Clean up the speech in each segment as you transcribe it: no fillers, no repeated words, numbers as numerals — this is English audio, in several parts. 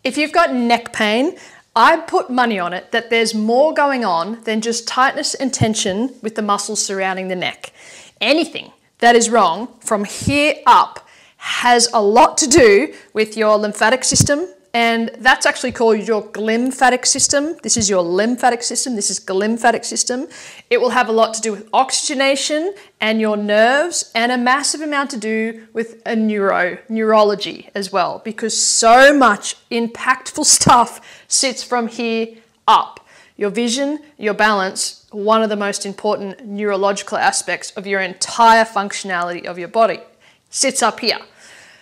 If you've got neck pain, I'd put money on it that there's more going on than just tightness and tension with the muscles surrounding the neck. Anything that is wrong from here up has a lot to do with your lymphatic system, and that's actually called your glymphatic system. This is your lymphatic system, this is glymphatic system. It will have a lot to do with oxygenation and your nerves, and a massive amount to do with a neurology as well, because so much impactful stuff sits from here up. Your vision, your balance, one of the most important neurological aspects of your entire functionality of your body, sits up here.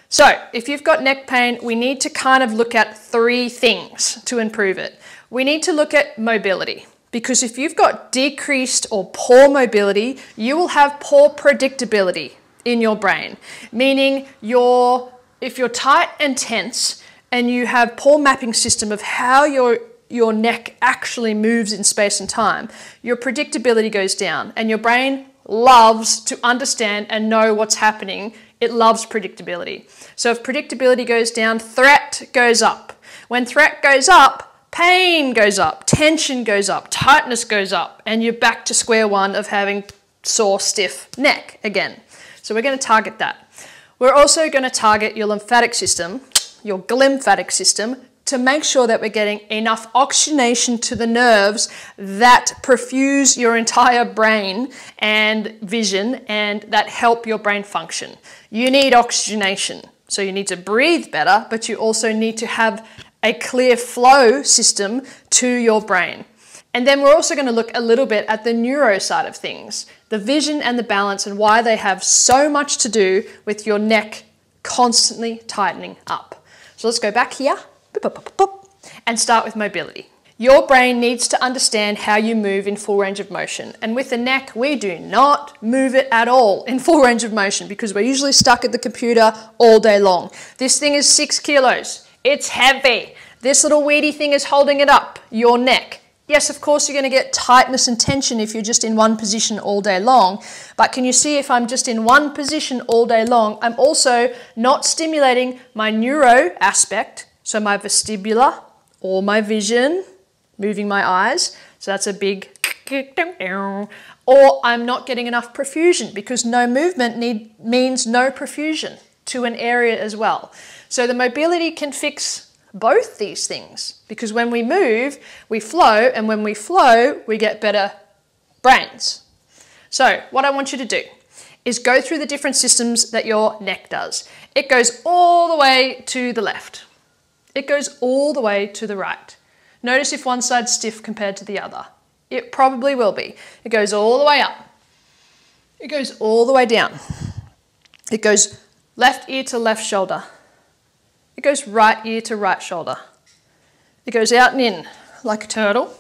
So if you've got neck pain, we need to kind of look at three things to improve it. We need to look at mobility, because if you've got decreased or poor mobility, you will have poor predictability in your brain, meaning if you're tight and tense and you have poor mapping system of how your neck actually moves in space and time, your predictability goes down, and your brain loves to understand and know what's happening. It loves predictability. So if predictability goes down, threat goes up. When threat goes up, pain goes up, tension goes up, tightness goes up, and you're back to square one of having sore, stiff neck again. So we're going to target that. We're also going to target your lymphatic system, your glymphatic system, to make sure that we're getting enough oxygenation to the nerves that perfuse your entire brain and vision and that help your brain function. You need oxygenation, so you need to breathe better, but you also need to have a clear flow system to your brain. And then we're also going to look a little bit at the neuro side of things, the vision and the balance, and why they have so much to do with your neck constantly tightening up. So let's go back here and start with mobility. Your brain needs to understand how you move in full range of motion. And with the neck, we do not move it at all in full range of motion, because we're usually stuck at the computer all day long. This thing is 6 kilos. It's heavy. This little weedy thing is holding it up, your neck. Yes, of course, you're going to get tightness and tension if you're just in one position all day long. But can you see, if I'm just in one position all day long, I'm also not stimulating my neuro aspect, so my vestibular or my vision, moving my eyes. So that's a big, or I'm not getting enough perfusion, because no movement means no perfusion to an area as well. So the mobility can fix both these things, because when we move, we flow, and when we flow, we get better brains. So what I want you to do is go through the different systems that your neck does. It goes all the way to the left. It goes all the way to the right. Notice if one side's stiff compared to the other. It probably will be. It goes all the way up. It goes all the way down. It goes left ear to left shoulder. It goes right ear to right shoulder. It goes out and in like a turtle.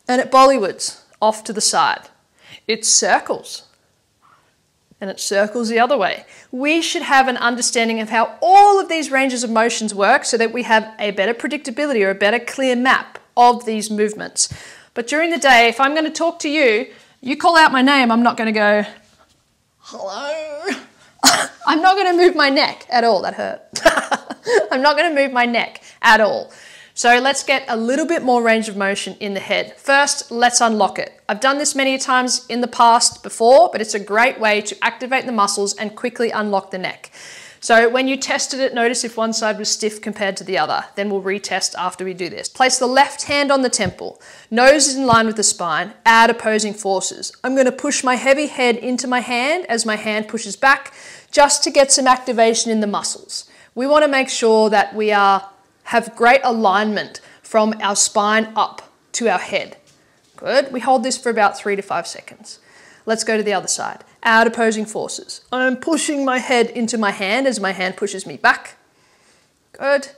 And it Bollywoods off to the side. It circles. And it circles the other way. We should have an understanding of how all of these ranges of motions work, so that we have a better predictability or a better clear map of these movements. But during the day, if I'm going to talk to you, you call out my name, I'm not going to go, hello. I'm not going to move my neck at all. That hurt. I'm not going to move my neck at all. So let's get a little bit more range of motion in the head. First, let's unlock it. I've done this many times in the past before, but it's a great way to activate the muscles and quickly unlock the neck. So when you tested it, notice if one side was stiff compared to the other. Then we'll retest after we do this. Place the left hand on the temple. Nose is in line with the spine. Add opposing forces. I'm going to push my heavy head into my hand as my hand pushes back, just to get some activation in the muscles. We want to make sure that we have great alignment from our spine up to our head. Good. We hold this for about 3 to 5 seconds. Let's go to the other side. Add opposing forces. I'm pushing my head into my hand as my hand pushes me back. Good.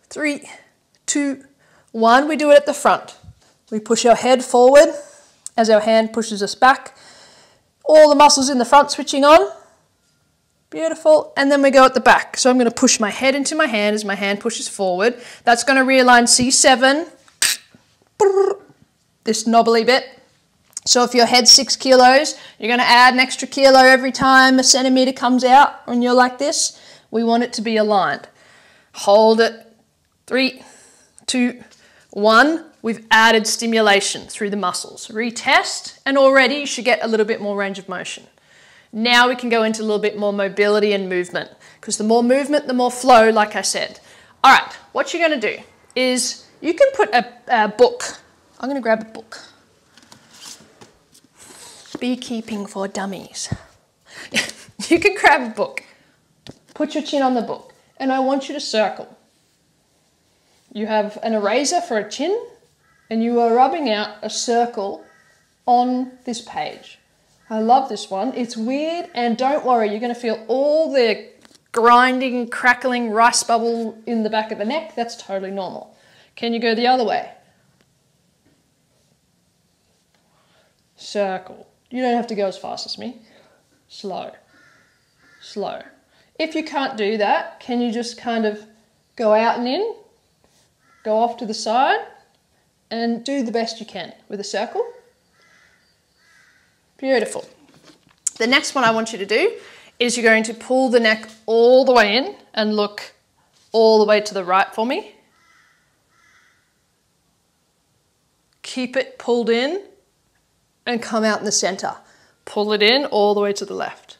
3, 2, 1. We do it at the front. We push our head forward as our hand pushes us back. All the muscles in the front switching on. Beautiful. And then we go at the back. So I'm going to push my head into my hand as my hand pushes forward. That's going to realign C7. This knobbly bit. So if your head's 6 kilos, you're going to add an extra kilo every time a centimeter comes out when you're like this. We want it to be aligned. Hold it. 3, 2, 1. We've added stimulation through the muscles. Retest, and already you should get a little bit more range of motion. Now we can go into a little bit more mobility and movement, because the more movement, the more flow, like I said. All right, what you're going to do is you can put a book. I'm going to grab a book. Beekeeping for Dummies. You can grab a book, put your chin on the book, and I want you to circle. You have an eraser for a chin, and you are rubbing out a circle on this page. I love this one. It's weird, and don't worry, you're going to feel all the grinding, crackling rice bubble in the back of the neck. That's totally normal. Can you go the other way? Circle. You don't have to go as fast as me. Slow. Slow. If you can't do that, can you just kind of go out and in, go off to the side, and do the best you can with a circle? Beautiful. The next one I want you to do is you're going to pull the neck all the way in and look all the way to the right for me. Keep it pulled in and come out in the center. Pull it in all the way to the left.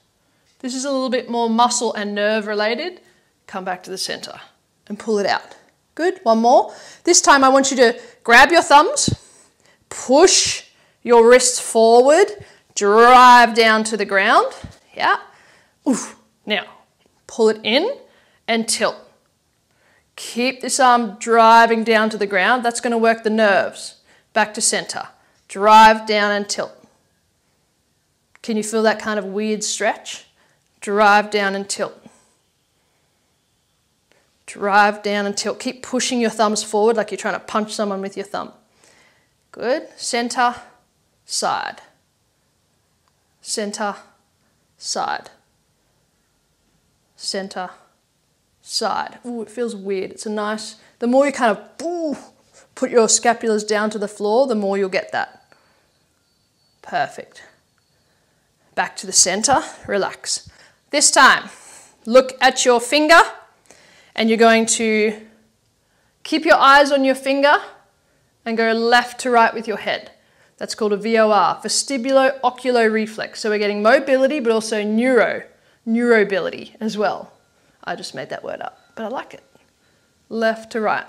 This is a little bit more muscle and nerve related. Come back to the center and pull it out. Good, one more. This time I want you to grab your thumbs, push your wrists forward, drive down to the ground. Yeah. Oof. Now, pull it in and tilt. Keep this arm driving down to the ground. That's going to work the nerves. Back to center. Drive down and tilt. Can you feel that kind of weird stretch? Drive down and tilt. Drive down and tilt. Keep pushing your thumbs forward like you're trying to punch someone with your thumb. Good. Center, side. Center, side. Center, side. Ooh, it feels weird. It's a nice, the more you kind of put your scapulas down to the floor, the more you'll get that. Perfect. Back to the center, relax. This time, look at your finger, and you're going to keep your eyes on your finger and go left to right with your head. That's called a VOR, vestibular-ocular reflex. So we're getting mobility, but also neurobility as well. I just made that word up, but I like it. Left to right.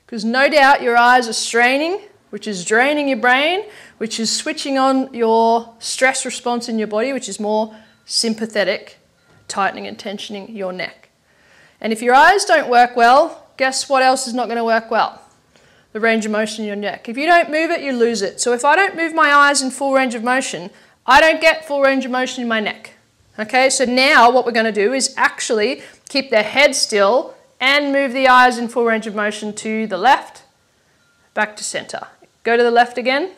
Because no doubt your eyes are straining, which is draining your brain, which is switching on your stress response in your body, which is more sympathetic, tightening and tensioning your neck. And if your eyes don't work well, guess what else is not going to work well? The range of motion in your neck. If you don't move it, you lose it. So if I don't move my eyes in full range of motion, I don't get full range of motion in my neck. Okay, so now what we're going to do is actually keep the head still and move the eyes in full range of motion to the left, back to center. Go to the left again,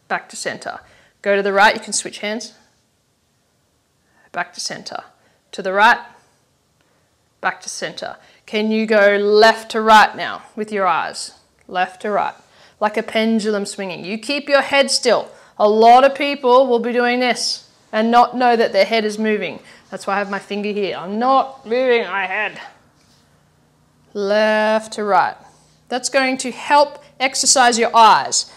back to center. Go to the right, you can switch hands, back to center. To the right, back to center. Can you go left to right now with your eyes? Left to right, like a pendulum swinging. You keep your head still. A lot of people will be doing this and not know that their head is moving. That's why I have my finger here. I'm not moving my head. Left to right. That's going to help exercise your eyes.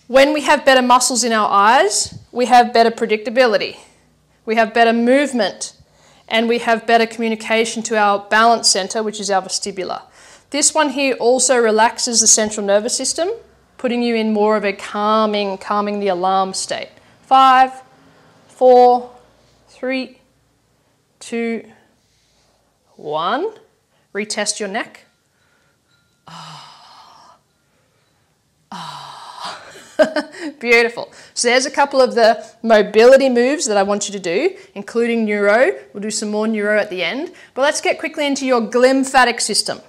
When we have better muscles in our eyes, we have better predictability. We have better movement. And we have better communication to our balance center, which is our vestibular. This one here also relaxes the central nervous system, putting you in more of a calming the alarm state. 5, 4, 3, 2, 1. Retest your neck. Beautiful. So there's a couple of the mobility moves that I want you to do, including neuro. We'll do some more neuro at the end. But let's get quickly into your glymphatic system.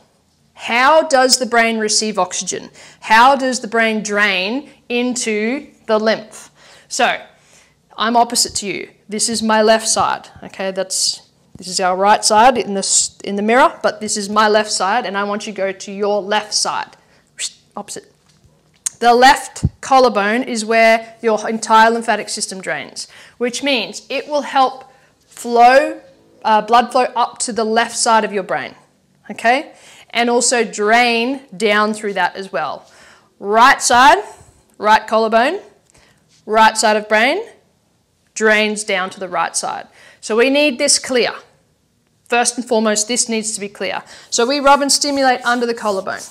How does the brain receive oxygen? How does the brain drain into the lymph? So I'm opposite to you. This is my left side. Okay, this is our right side in the mirror, but this is my left side, and I want you to go to your left side. Opposite. The left collarbone is where your entire lymphatic system drains, which means it will help flow blood flow up to the left side of your brain, okay? And also drain down through that as well. Right side, right collarbone, right side of brain, drains down to the right side. So we need this clear. First and foremost, this needs to be clear. So we rub and stimulate under the collarbone.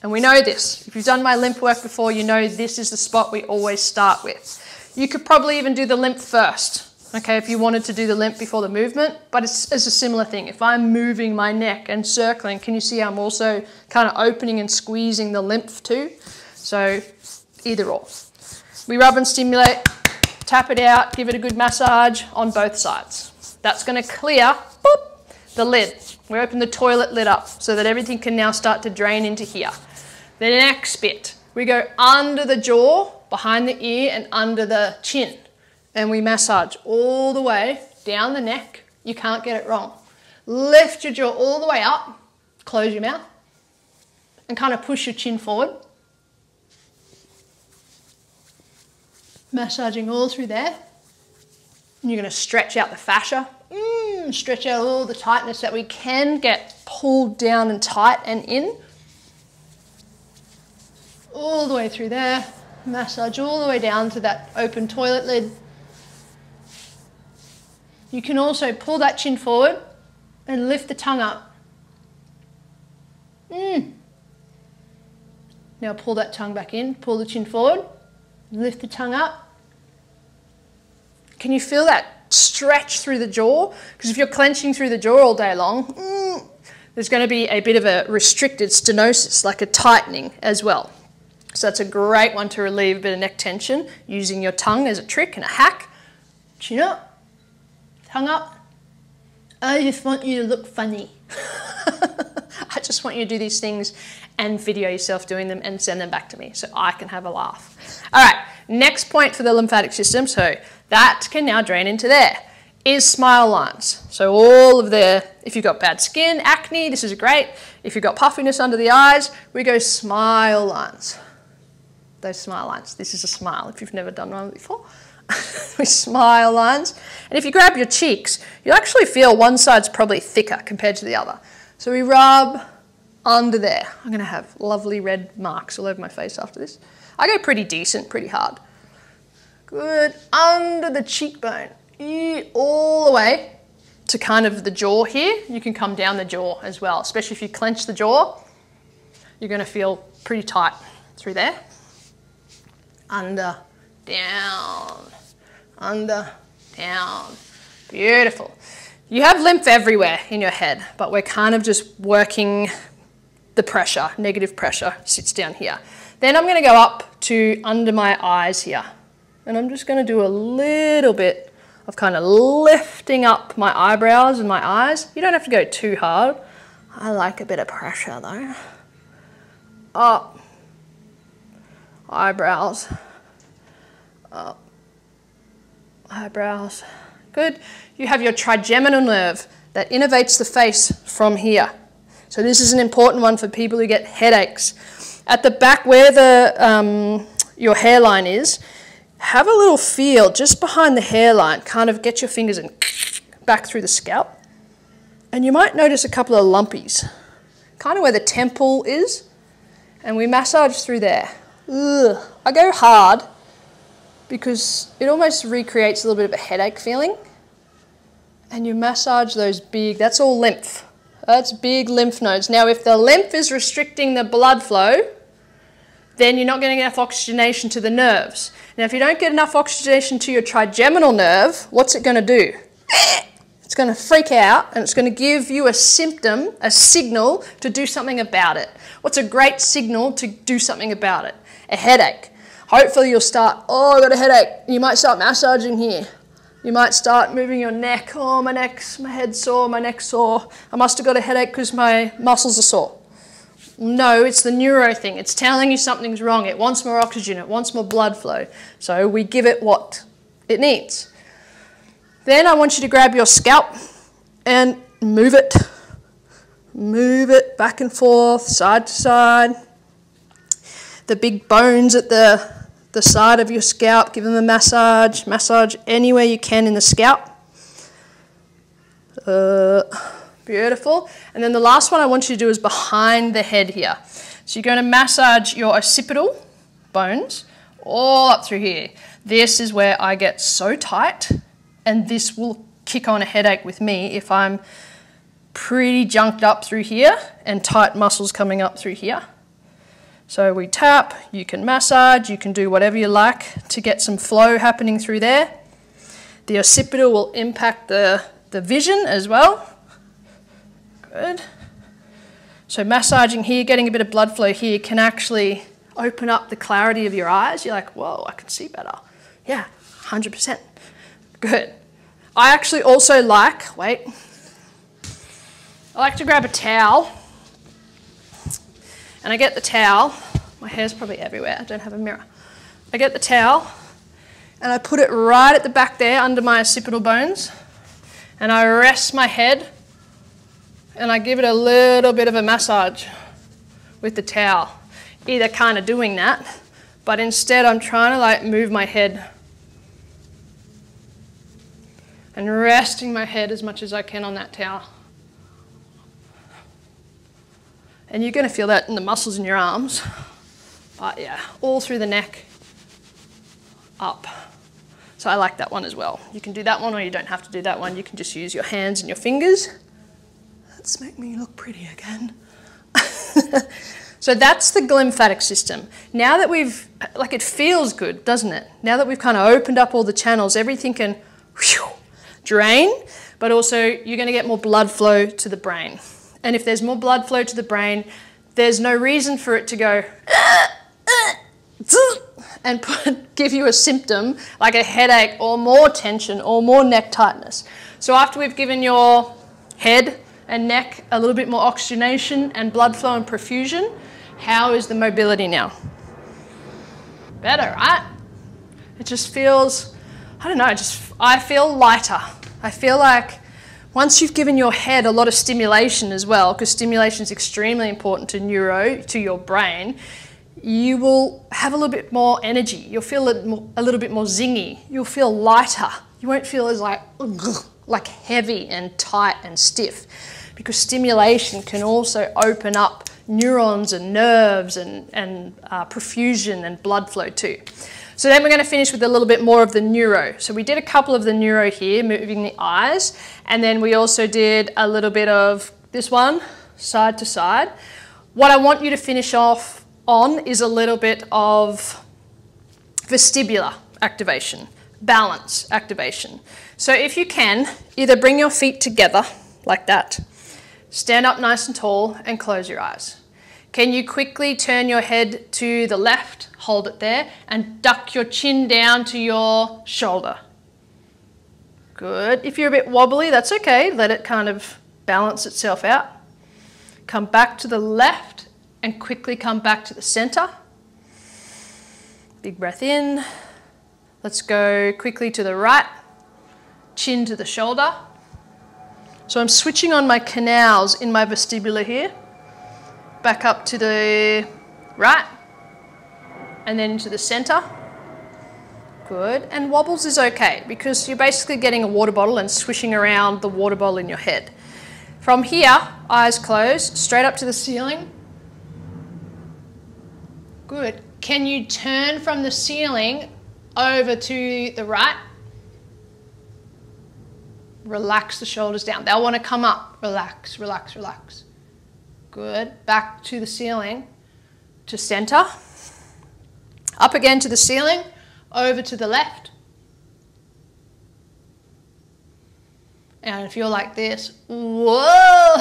And we know this. If you've done my lymph work before, you know this is the spot we always start with. You could probably even do the lymph first, okay, if you wanted to do the lymph before the movement, but it's a similar thing. If I'm moving my neck and circling, can you see I'm also kind of opening and squeezing the lymph too? So either or. We rub and stimulate, tap it out, give it a good massage on both sides. That's going to clear the lid. We open the toilet lid up so that everything can now start to drain into here. The next bit, we go under the jaw, behind the ear and under the chin. And we massage all the way down the neck. You can't get it wrong. Lift your jaw all the way up, close your mouth, and kind of push your chin forward. Massaging all through there. And you're going to stretch out the fascia. Stretch out all the tightness that we can get pulled down and tight and in. All the way through there. Massage all the way down to that open toilet lid. You can also pull that chin forward and lift the tongue up. Now pull that tongue back in, pull the chin forward, lift the tongue up. Can you feel that stretch through the jaw? Because if you're clenching through the jaw all day long, there's going to be a bit of a restricted stenosis, like a tightening as well. So that's a great one to relieve a bit of neck tension using your tongue as a trick and a hack. Chin up, tongue up. I just want you to look funny. I just want you to do these things and video yourself doing them and send them back to me so I can have a laugh. All right, next point for the lymphatic system, so that can now drain into there, is smile lines. So all of the, if you've got bad skin, acne, this is great. If you've got puffiness under the eyes, we go smile lines. Those smile lines. This is a smile if you've never done one before. We smile lines. And if you grab your cheeks, you'll actually feel one side's probably thicker compared to the other. So we rub under there. I'm going to have lovely red marks all over my face after this. I go pretty decent, pretty hard. Good. Under the cheekbone. All the way to kind of the jaw here. You can come down the jaw as well, especially if you clench the jaw. You're going to feel pretty tight through there. Under, down, under, down. Beautiful. You have lymph everywhere in your head, but we're kind of just working the pressure, negative pressure sits down here. Then I'm going to go up to under my eyes here. And I'm just going to do a little bit of kind of lifting up my eyebrows and my eyes. You don't have to go too hard. I like a bit of pressure though. Up. Eyebrows. Up. Eyebrows. Good. You have your trigeminal nerve that innervates the face from here. So this is an important one for people who get headaches. At the back where the your hairline is, have a little feel just behind the hairline. Kind of get your fingers in back through the scalp. And you might notice a couple of lumpies. Kind of where the temple is. And we massage through there. Ugh. I go hard because it almost recreates a little bit of a headache feeling. And you massage those big, that's all lymph. That's big lymph nodes. Now if the lymph is restricting the blood flow, then you're not getting enough oxygenation to the nerves. Now if you don't get enough oxygenation to your trigeminal nerve, what's it going to do? It's going to freak out and it's going to give you a symptom, a signal to do something about it. What's a great signal to do something about it? A headache. Hopefully you'll start, oh, I've got a headache. You might start massaging here. You might start moving your neck. Oh, my head's sore, my neck's sore. I must have got a headache because my muscles are sore. No, it's the neuro thing. It's telling you something's wrong. It wants more oxygen. It wants more blood flow. So we give it what it needs. Then I want you to grab your scalp and move it. Move it back and forth, side to side. The big bones at the side of your scalp, give them a massage. Massage anywhere you can in the scalp. Beautiful. And then the last one I want you to do is behind the head here. So you're going to massage your occipital bones all up through here. This is where I get so tight, and this will kick on a headache with me if I'm pretty junked up through here and tight muscles coming up through here. So we tap, you can massage, you can do whatever you like to get some flow happening through there. The occipital will impact the vision as well. Good. So massaging here, getting a bit of blood flow here can actually open up the clarity of your eyes. You're like, whoa, I can see better. Yeah, 100%. Good. I actually also like, I like to grab a towel, and I get the towel. My hair's probably everywhere. I don't have a mirror. I get the towel, and I put it right at the back there under my occipital bones, and I rest my head, and I give it a little bit of a massage with the towel. Either kind of doing that, but instead I'm trying to like move my head and resting my head as much as I can on that towel. And you're going to feel that in the muscles in your arms. But yeah, all through the neck, up. So I like that one as well. You can do that one, or you don't have to do that one. You can just use your hands and your fingers. Let's make me look pretty again. So that's the glymphatic system. Now that we've, like, it feels good, doesn't it? Now that we've kind of opened up all the channels, everything can drain, but also you're going to get more blood flow to the brain. And if there's more blood flow to the brain, there's no reason for it to go and give you a symptom like a headache or more tension or more neck tightness. So after we've given your head and neck a little bit more oxygenation and blood flow and perfusion, how is the mobility now? Better, right? It just feels, I don't know, I feel lighter. I feel like once you've given your head a lot of stimulation as well, because stimulation is extremely important to your brain, you will have a little bit more energy. You'll feel a little bit more zingy. You'll feel lighter. You won't feel as like heavy and tight and stiff, because stimulation can also open up neurons and nerves and perfusion and blood flow too. So then we're going to finish with a little bit more of the neuro. So we did a couple of the neuro here, moving the eyes, and then we also did a little bit of this one, side to side. What I want you to finish off on is a little bit of vestibular activation, balance activation. So if you can, either bring your feet together like that, stand up nice and tall and close your eyes. Can you quickly turn your head to the left, hold it there, and duck your chin down to your shoulder? Good. If you're a bit wobbly, that's okay. Let it kind of balance itself out. Come back to the left and quickly come back to the center. Big breath in. Let's go quickly to the right, chin to the shoulder. So I'm switching on my canals in my vestibular here. Back up to the right, and then into the center. Good. And wobbles is okay, because you're basically getting a water bottle and swishing around the water bottle in your head. From here, eyes closed, straight up to the ceiling. Good. Can you turn from the ceiling over to the right? Relax the shoulders down. They'll want to come up. Relax, relax, relax. Good. Back to the ceiling, to center. Up again to the ceiling, over to the left. And if you're like this, whoa,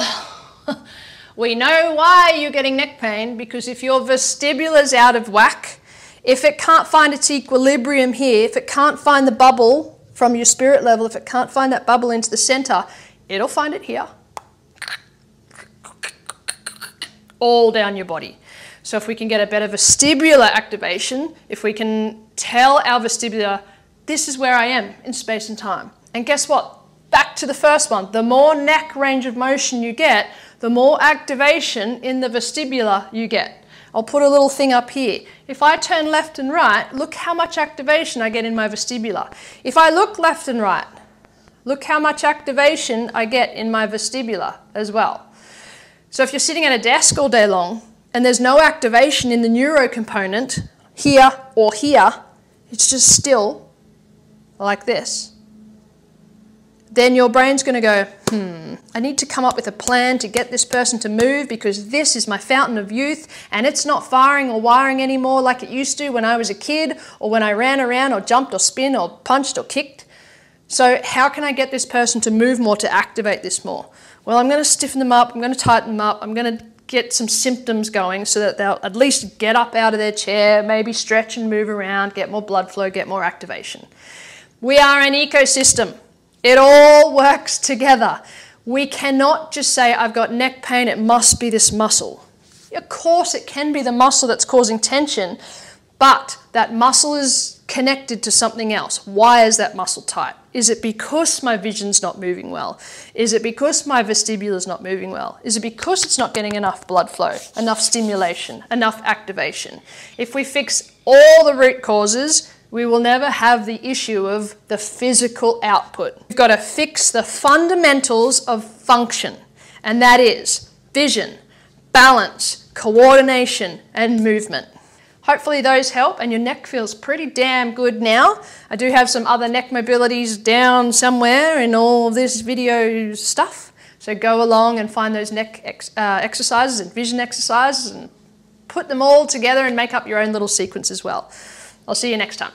we know why you're getting neck pain, because if your vestibular's out of whack, if it can't find its equilibrium here, if it can't find the bubble from your spirit level, if it can't find that bubble into the center, it'll find it here. All down your body. So if we can get a better vestibular activation, if we can tell our vestibular, this is where I am in space and time. And guess what? Back to the first one. The more neck range of motion you get, the more activation in the vestibular you get. I'll put a little thing up here. If I turn left and right, look how much activation I get in my vestibular. If I look left and right, Look how much activation I get in my vestibular as well. So if you're sitting at a desk all day long and there's no activation in the neuro component here or here, it's just still like this, then your brain's going to go, I need to come up with a plan to get this person to move because this is my fountain of youth and it's not firing or wiring anymore like it used to when I was a kid or when I ran around or jumped or spin or punched or kicked. So how can I get this person to move more, to activate this more? Well, I'm going to stiffen them up, I'm going to tighten them up, I'm going to get some symptoms going so that they'll at least get up out of their chair, maybe stretch and move around, get more blood flow, get more activation. We are an ecosystem. It all works together. We cannot just say, I've got neck pain, it must be this muscle. Of course, it can be the muscle that's causing tension, but that muscle is connected to something else. Why is that muscle tight? Is it because my vision's not moving well? Is it because my vestibular's not moving well? Is it because it's not getting enough blood flow, enough stimulation, enough activation? If we fix all the root causes, we will never have the issue of the physical output. We've got to fix the fundamentals of function, and that is vision, balance, coordination, and movement. Hopefully those help and your neck feels pretty damn good now. I do have some other neck mobilities down somewhere in all of this video stuff. So go along and find those neck exercises and vision exercises and put them all together and make up your own little sequence as well. I'll see you next time.